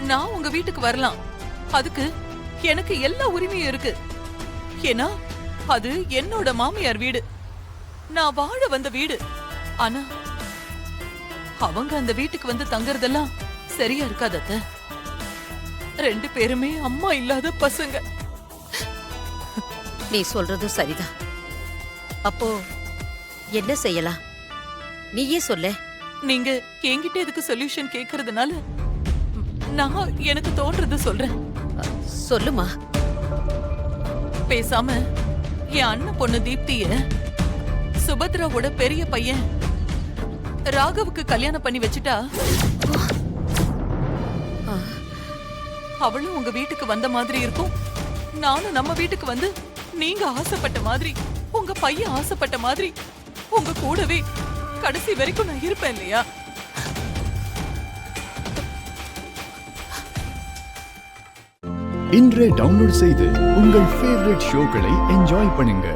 நான் உங்க வீட்டுக்கு வரலாம். அதுக்கு எனக்கு எல்லா உரிமையும் இருக்கு. ஏன்னா அது என்னோட மாமியார் வீடு, நான் வாழ வந்த வீடு. ஆனா அவங்க அந்த வீட்டுக்கு வந்து தங்கறதெல்லாம் சரியா இருக்காது அத்தை. 2 பேருமே அம்மா இல்லாத பசங்க. நீ சொல்றதும் சரிதான். அப்போ என்ன செய்யலாம், நீயே சொல்ல. நீங்க என்கிட்ட இதுக்கு சொல்யூஷன் கேக்குறதுனால நான் எனக்கு தோன்றது சொல்றேன். சொல்லுமா. பேசாம என் அண்ணன் பொண்ணு தீப்திய சுபத்ராவோட பெரிய பையன் ராகவுக்கு கல்யாணம் பண்ணி வச்சுட்டா, அவளும் உங்க வீட்டுக்கு வந்த மாதிரி இருக்கும். நானும் நம்ம வீட்டுக்கு வந்து நீங்க ஆசைப்பட்ட மாதிரி, உங்க பையன் ஆசைப்பட்ட மாதிரி உங்க கூடவே கடைசி வரைக்கும் நான் இருப்பேன் இல்லையா? இன்றே டவுன்லோட் செய்து உங்கள் ஃபேவரட் ஷோக்களை என்ஜாய் பண்ணுங்க.